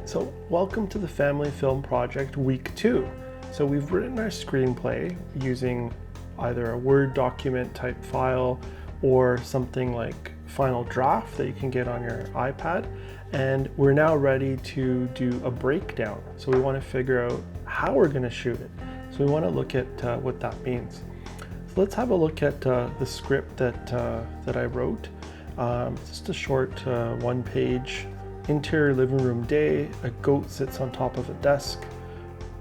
So welcome to the Family Film Project Week 2. So we've written our screenplay using either a Word document type file or something like Final Draft that you can get on your iPad. And we're now ready to do a breakdown. So we want to figure out how we're going to shoot it. So we want to look at what that means. So let's have a look at the script that I wrote. It's just a short one-page interior living room day. A goat sits on top of a desk.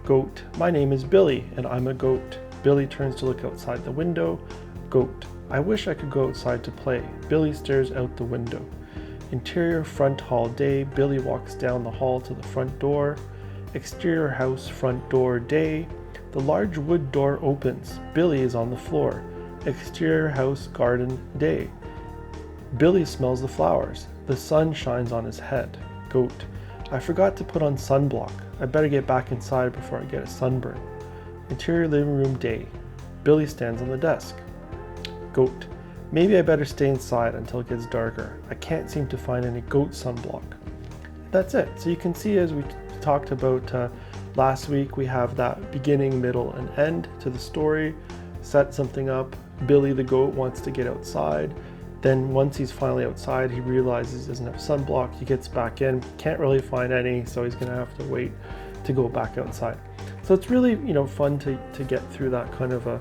Goat, my name is Billy and I'm a goat. Billy turns to look outside the window. Goat, I wish I could go outside to play. Billy stares out the window. Interior front hall day. Billy walks down the hall to the front door. Exterior house front door day. The large wood door opens. Billy is on the floor. Exterior house garden day. Billy smells the flowers. The sun shines on his head. Goat, I forgot to put on sunblock. I better get back inside before I get a sunburn. Interior living room day. Billy stands on the desk. Goat, maybe I better stay inside until it gets darker. I can't seem to find any goat sunblock. That's it. So you can see, as we talked about last week, we have that beginning, middle, and end to the story. Set something up. Billy the goat wants to get outside. Then once he's finally outside, he realizes he doesn't have sunblock. He gets back in, can't really find any, so he's gonna have to wait to go back outside. So it's really, fun to get through that kind of a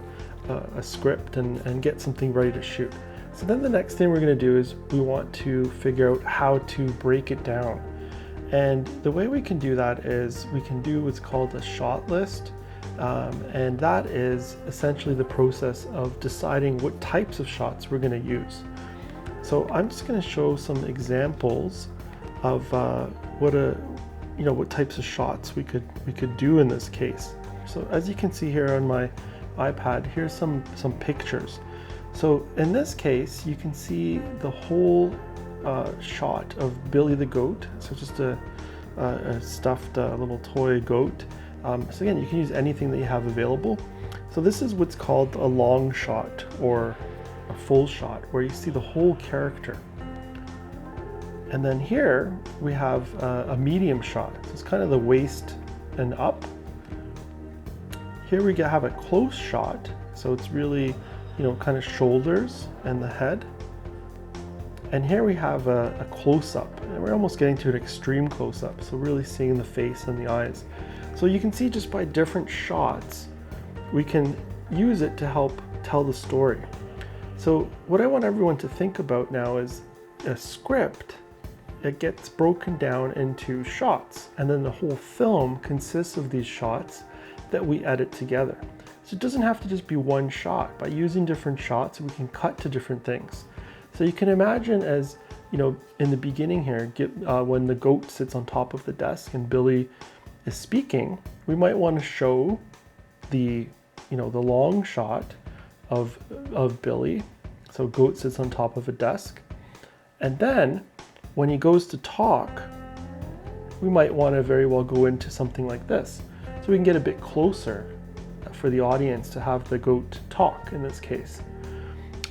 script and get something ready to shoot. So then the next thing we're gonna do is we want to figure out how to break it down. And the way we can do that is we can do what's called a shot list. And that is essentially the process of deciding what types of shots we're gonna use. So I'm just going to show some examples of what types of shots we could do in this case. So as you can see here on my iPad, here's some pictures. So in this case, you can see the whole shot of Billy the goat. So just a stuffed little toy goat. So again, you can use anything that you have available. So this is what's called a long shot or a full shot, where you see the whole character. And then here we have a medium shot. So it's kind of the waist and up. Here we have a close shot. So it's really, kind of shoulders and the head. And here we have a close-up. And we're almost getting to an extreme close-up. So really seeing the face and the eyes. So you can see just by different shots, we can use it to help tell the story. So what I want everyone to think about now is a script. It gets broken down into shots, and then the whole film consists of these shots that we edit together. So it doesn't have to just be one shot. By using different shots, we can cut to different things. So you can imagine, as in the beginning here, when the goat sits on top of the desk and Billy is speaking, we might want to show the long shot of Billy. So goat sits on top of a desk. And then when he goes to talk, we might want to very well go into something like this. So we can get a bit closer for the audience to have the goat talk in this case.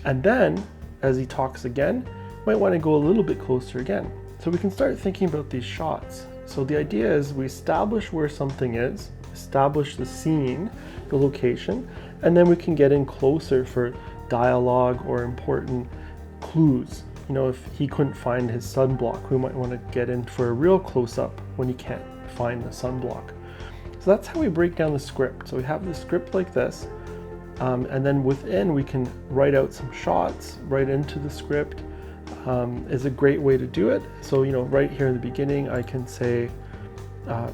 And then as he talks again, we might want to go a little bit closer again. So we can start thinking about these shots. So the idea is we establish where something is, establish the scene, the location, and then we can get in closer for dialogue or important clues. If he couldn't find his sunblock, we might want to get in for a real close-up when he can't find the sunblock. So that's how we break down the script. So we have the script like this, and then within we can write out some shots right into the script. Is a great way to do it. So right here in the beginning, I can say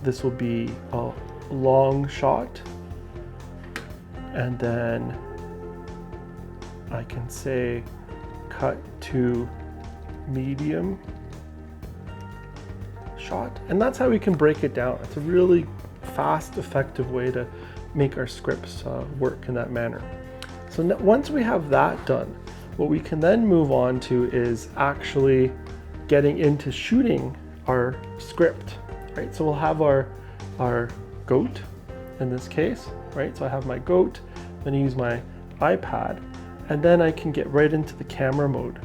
this will be a long shot, and then I can say cut to medium shot, and that's how we can break it down. It's a really fast, effective way to make our scripts work in that manner. So once we have that done, what we can then move on to is actually getting into shooting our script, right? So we'll have our goat in this case, right? So I have my goat, then I use my iPad, and then I can get right into the camera mode.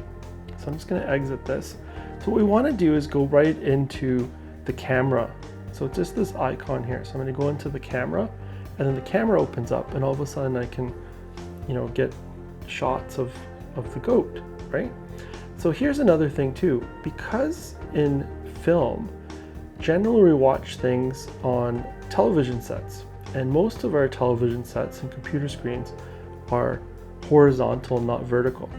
So I'm just going to exit this. So what we want to do is go right into the camera So just this icon here. So I'm going to go into the camera, and then the camera opens up, and all of a sudden I can, get shots of the goat, right? So here's another thing too. Because in film, generally we watch things on television sets, and most of our television sets and computer screens are horizontal, not vertical.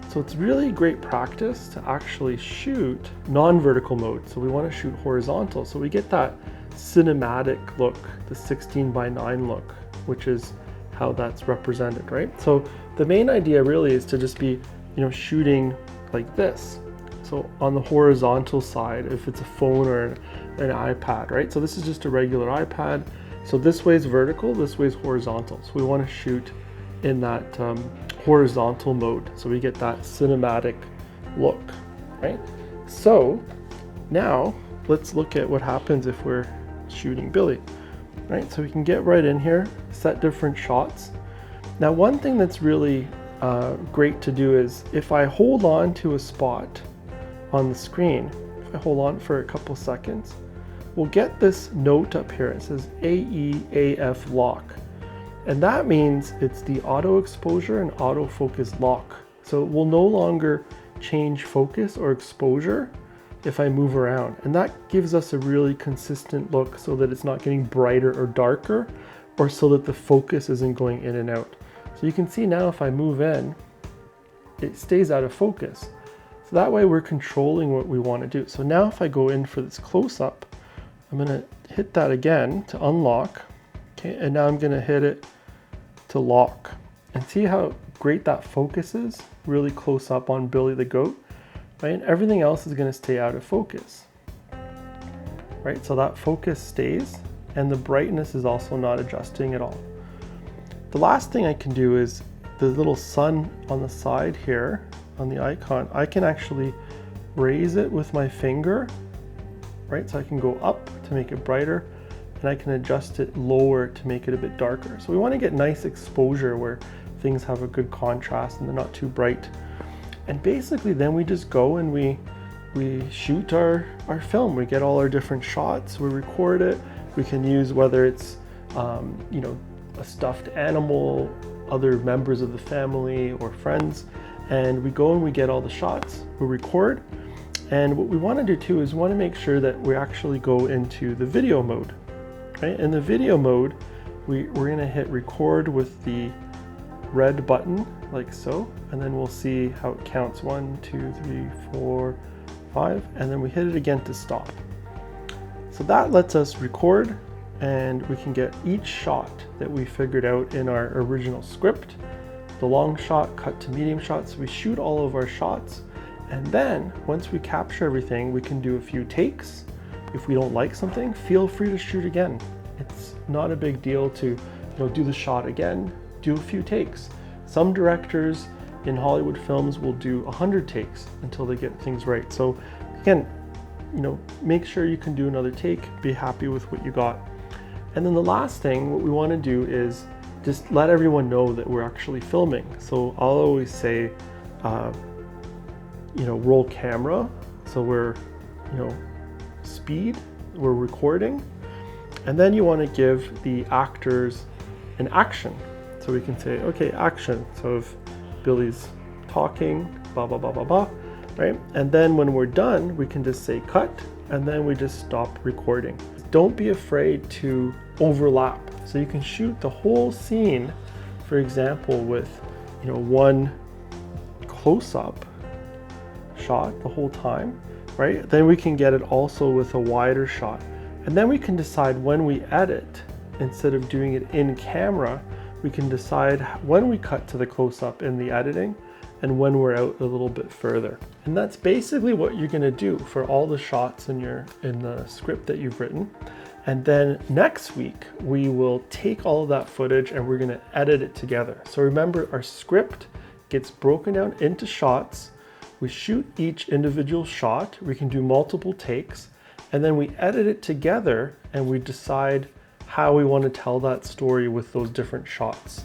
So it's really great practice to actually shoot non-vertical mode. So we want to shoot horizontal, so we get that cinematic look, the 16:9 look, which is how that's represented, right? So the main idea really is to just be, shooting like this. So on the horizontal side, if it's a phone or an iPad, right? So this is just a regular iPad. So this way is vertical, this way is horizontal. So we want to shoot in that horizontal mode, so we get that cinematic look, right? So now let's look at what happens if we're shooting Billy, right? So we can get right in here, set different shots. Now one thing that's really great to do is if I hold on to a spot on the screen, if I hold on for a couple seconds, we'll get this note up here. It says AEAF lock. And that means it's the auto exposure and autofocus lock. So it will no longer change focus or exposure if I move around. And that gives us a really consistent look so that it's not getting brighter or darker, or so that the focus isn't going in and out. So you can see now if I move in, it stays out of focus. So that way we're controlling what we want to do. So now if I go in for this close-up, I'm going to hit that again to unlock. Okay, and now I'm going to hit it to lock, and see how great that focus is, really close up on Billy the goat, right? And everything else is going to stay out of focus, right? So that focus stays, and the brightness is also not adjusting at all. The last thing I can do is the little sun on the side here on the icon, I can actually raise it with my finger, right? So I can go up to make it brighter, and I can adjust it lower to make it a bit darker. So we want to get nice exposure where things have a good contrast and they're not too bright. And basically then we just go and we shoot our film. We get all our different shots, we record it. We can use whether it's a stuffed animal, other members of the family or friends, and we go and we get all the shots, we record. And what we want to do too is we want to make sure that we actually go into the video mode. Right? In the video mode, we're going to hit record with the red button like so, and then we'll see how it counts 1, 2, 3, 4, 5, and then we hit it again to stop. So that lets us record, and we can get each shot that we figured out in our original script, the long shot, cut to medium shots. So we shoot all of our shots, and then once we capture everything, we can do a few takes. If we don't like something, feel free to shoot again. It's not a big deal to do the shot again, do a few takes. Some directors in Hollywood films will do 100 takes until they get things right. So again, make sure you can do another take, be happy with what you got. And then the last thing, what we want to do is just let everyone know that we're actually filming. So I'll always say, roll camera. So we're, speed, we're recording, and then you want to give the actors an action. So we can say, okay, action. So if Billy's talking, blah, blah, blah, blah, blah, right? And then when we're done, we can just say cut, and then we just stop recording. Don't be afraid to overlap. So you can shoot the whole scene, for example, with, one close-up shot the whole time, right? Then we can get it also with a wider shot. And then we can decide when we edit, instead of doing it in camera, we can decide when we cut to the close-up in the editing and when we're out a little bit further. And that's basically what you're gonna do for all the shots in the script that you've written. And then next week, we will take all of that footage and we're gonna edit it together. So remember, our script gets broken down into shots. We shoot each individual shot. We can do multiple takes, and then we edit it together and we decide how we want to tell that story with those different shots.